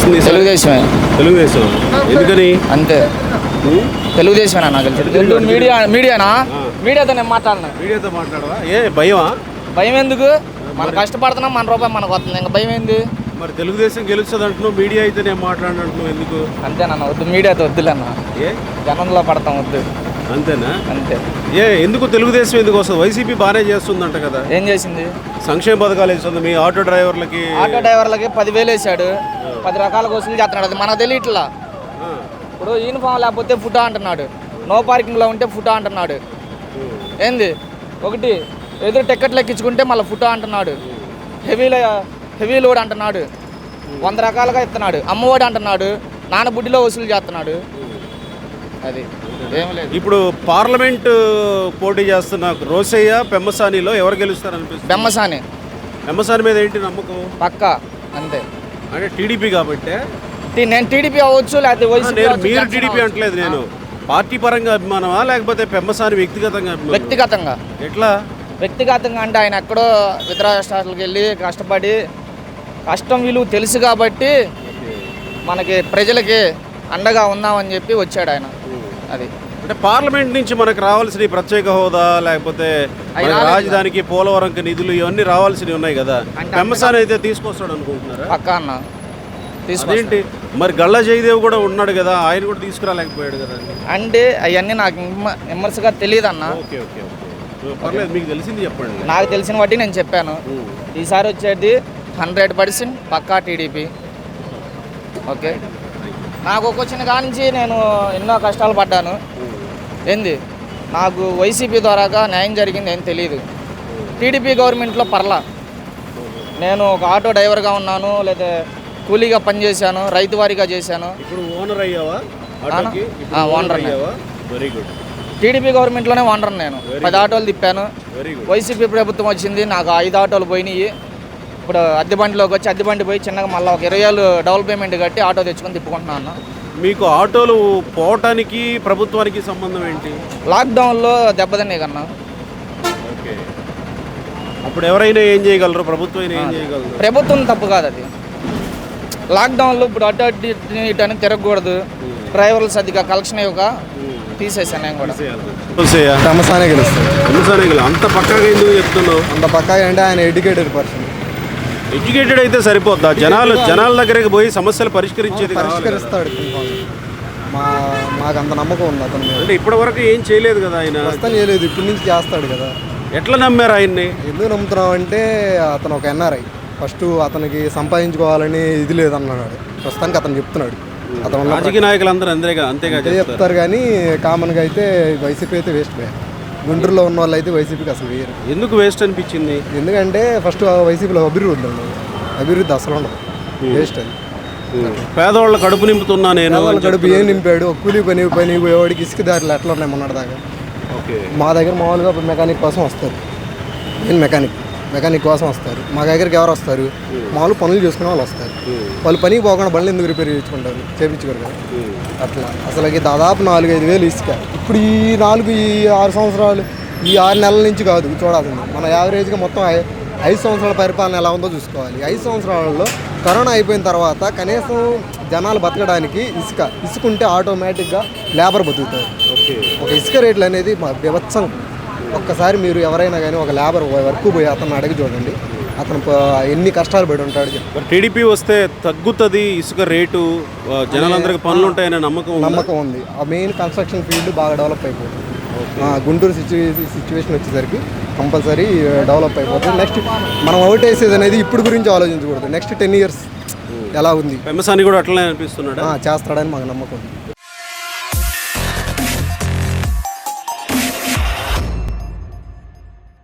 వస్తుంది? తెలుగుదేశమే. తెలుగుదేశం ఎందుకని? అంతే, తెలుగుదేశమేనా నాకు తెలిసి. మీడియానా? మీడియాతో నేను మాట్లాడినా. మీడియాతో మాట్లాడవా? ఏ భయమా? భయం ఎందుకు? మనం కష్టపడుతున్నాం, మన రూపాయి మనకు వస్తుంది, ఇంకా భయం ఏంది? మరి తెలుగుదేశం గెలుస్తుంది అంటున్నావు, మీడియా అయితే నేను మాట్లాడినట్టున్నావు ఎందుకు? అంతేనన్న, వద్దు మీడియాతో వద్దులేన్న, ఏ జనంలో పడతాం, వద్దు. అంతేనా? అంతే. ఎందుకు తెలుగుదేశం ఎందుకు వస్తుంది? వైసీపీ బాగానే చేస్తుందంట కదా. ఏం చేసింది? సంక్షేమ పథకాలు వేస్తుంది. మీ ఆటో డ్రైవర్లకి 10,000 వేసాడు, 10 రకాల వసూలు చేస్తున్నాడు. అది మనకు తెలియట్లా. ఇప్పుడు యూనిఫామ్ లేకపోతే ఫుటో అంటున్నాడు, నో పార్కింగ్లో ఉంటే ఫుటో అంటున్నాడు. ఏంది? ఒకటి ఎదురు టికెట్లు ఎక్కించుకుంటే మళ్ళీ ఫుటో అంటున్నాడు, హెవీ లోడ్ అంటున్నాడు, 100 రకాలుగా ఇస్తున్నాడు. అమ్మఒడి అంటున్నాడు, నానబుడ్డిలో వసూలు చేస్తున్నాడు. అది ఏం లేదు. ఇప్పుడు పార్లమెంట్ పోటీ చేస్తున్న రోసయ్య పెమ్మసానిలో ఎవరు గెలుస్తారు అనిపిస్తుంది? పెమ్మసాని మీద ఏంటి నమ్మకం? పక్కా అంతే. అంటే టీడీపీ కాబట్టి. నేను టీడీపీ అవ్వచ్చు, లేకపోతే వైసీపీ. మీరు టీడీపీ అంటలేదు, నేను పార్టీ పరంగా అభిమానమా లేకపోతే పెమ్మసాని వ్యక్తిగతంగా అభిమానం? వ్యక్తిగతంగా. ఎట్లా వ్యక్తిగతంగా అంటే ఆయన ఎక్కడో ఇతర రాష్ట్రాలకు వెళ్ళి కష్టపడి కష్టం విలువ తెలుసు కాబట్టి మనకి ప్రజలకి అండగా ఉందామని చెప్పి వచ్చాడు ఆయన. అది అంటే పార్లమెంట్ నుంచి మనకు రావాల్సిన ప్రత్యేక హోదా లేకపోతే రాజధానికి పోలవరంకి నిధులు ఇవన్నీ రావాల్సినవి ఉన్నాయి కదా, పెమ్మసాని అయితే తీసుకొస్తాడు అనుకుంటున్నారా? పక్కా అన్న తీసుకుంటే. మరి గల్లా జయదేవ్ కూడా ఉన్నాడు కదా, ఆయన కూడా తీసుకురాలేకపోయాడు కదా. అంటే అవన్నీ నాకు విమర్శగా తెలియదు అన్న. ఓకే ఓకే ఓకే, పర్లేదు, మీకు తెలిసింది చెప్పండి. నాకు తెలిసిన బట్టి నేను చెప్పాను. ఈసారి వచ్చేది 100% పక్కా టీడీపీ. ఓకే, నాకు వచ్చిన కానించి నేను ఎన్నో కష్టాలు పడ్డాను. ఏంది, నాకు వైసీపీ ద్వారాగా న్యాయం జరిగింది ఏం తెలియదు. టీడీపీ గవర్నమెంట్లో పర్లా. నేను ఒక ఆటో డ్రైవర్గా ఉన్నాను, లేదా కూలీగా పనిచేశాను, రైతు వారీగా చేశాను. ఇప్పుడు ఓనర్ అయ్యావా? ఓనర్. Very good. టీడీపీ గవర్నమెంట్లోనే ఓనర్. నేను 10 ఆటోలు తిప్పాను. వైసీపీ ప్రభుత్వం వచ్చింది, నాకు 5 ఆటోలు పోయినాయి. ఇప్పుడు అద్దె బండిలోకి వచ్చి అద్దె బండి పోయి చిన్నగా మళ్ళీ ఒక 20 ఏళ్ళు డబుల్ పేమెంట్ కట్టి ఆటో తెచ్చుకొని తిప్పుకుంటున్నాను అన్న. మీకు ఆటోలు పోవటానికి ప్రభుత్వానికి సంబంధం ఏంటి? లాక్డౌన్లో దెబ్బతిన్నాయి కన్నా. ఓకే, అప్పుడు ఎవరైనా ఏం చేయగలరు? ప్రభుత్వం ఏం చేయగలరు? ప్రభుత్వం తప్పు కాదు అది. లాక్డౌన్లో ఇప్పుడు అటు ఇటు అని తిరగకూడదు, డ్రైవర్లు సర్దిగా కలెక్షన్ ఇవ్వక తీసేసాను నేను కూడా. పెమ్మసానే గెలుస్తాడు. అంత పక్కగా ఎందుకు చెప్తున్నావు? అంత పక్కగా అంటే ఆయన ఎడ్యుకేటెడ్ పర్సన్. ఎడ్యుకేటెడ్ అయితే సరిపోద్దా? జనాల దగ్గరికి పోయి సమస్యలు పరిష్కరిస్తాడు. మాకు అంత నమ్మకం ఉంది అతను. అంటే ఇప్పటి వరకు ఏం చేయలేదు కదా ఆయన. ప్రస్తుతం చేయలేదు, ఇప్పటి నుంచి చేస్తాడు కదా. ఎట్లా నమ్మారు ఆయన్ని? ఎందుకు నమ్ముతున్నాం అంటే అతను ఒక ఎన్ఆర్ఐ. ఫస్ట్ అతనికి సంపాదించుకోవాలని ఇది లేదన్నాడు. ప్రస్తుతానికి అతను చెప్తున్నాడు. అతను రాజకీయ నాయకులు అందరూ అంతేగా చెప్తారు, కానీ కామన్గా అయితే వైసీపీ అయితే వేస్ట్. గుంటూరులో ఉన్న వాళ్ళు అయితే వైసీపీకి అసలు వేయరు. ఎందుకు వేస్ట్ అనిపించింది? ఎందుకంటే ఫస్ట్ వైసీపీలో అభివృద్ధి ఉండదు. అభివృద్ధి అసలు ఉండదు, వేస్ట్ అది. పేదవాళ్ళ కడుపు నింపుతున్నా నేను. కడుపు ఏం నింపాడు? కూలీ పని పోయేవాడికి ఇసుక దారిలో ఎట్లా ఉన్నాయి మొన్నటి దాకా. మా దగ్గర మామూలుగా మెకానిక్ కోసం వస్తారు. నేను మెకానిక్ కోసం వస్తారు. మా దగ్గరికి ఎవరు వస్తారు? మామూలు పనులు చేసుకునే వాళ్ళు వస్తారు. వాళ్ళు పనికి పోకుండా బండ్లు ఎందుకు రిపేర్ చేయించుకోరు కదా. అట్లా అసలుకి దాదాపు 4-5 వేలు ఇసుక. ఇప్పుడు ఈ 6 సంవత్సరాలు, ఈ 6 నెలల నుంచి కాదు చూడాల్సింది. మన యావరేజ్గా మొత్తం 5 సంవత్సరాల పరిపాలన ఎలా ఉందో చూసుకోవాలి. 5 సంవత్సరాలలో కరోనా అయిపోయిన తర్వాత కనీసం జనాలు బతకడానికి ఇసుక ఉంటే ఆటోమేటిక్గా లేబర్ బతుకుతారు. ఒక ఇసుక రేట్లు అనేది బీభత్సం. ఒక్కసారి మీరు ఎవరైనా కానీ ఒక లేబర్ వర్క్ పోయి అతను అడిగి చూడండి, అతను ఎన్ని కష్టాలు పడి ఉంటాడు. టీడీపీ వస్తే తగ్గుతుంది ఇసుక రేటు, జనాలందరికీ పనులు ఉంటాయనే నమ్మకం ఉంది. ఆ మెయిన్ కన్స్ట్రక్షన్ ఫీల్డ్ బాగా డెవలప్ అయిపోతుంది. గుంటూరు సిచ్యువేషన్ వచ్చేసరికి కంపల్సరీ డెవలప్ అయిపోతుంది. నెక్స్ట్ మనం అవుట్ వేసేది అనేది ఇప్పుడు గురించి ఆలోచించకూడదు. నెక్స్ట్ 10 years ఎలా ఉంది. పెమ్మసాని కూడా అట్లనే అనిపిస్తున్నాడు, చేస్తాడని మాకు నమ్మకం ఉంది.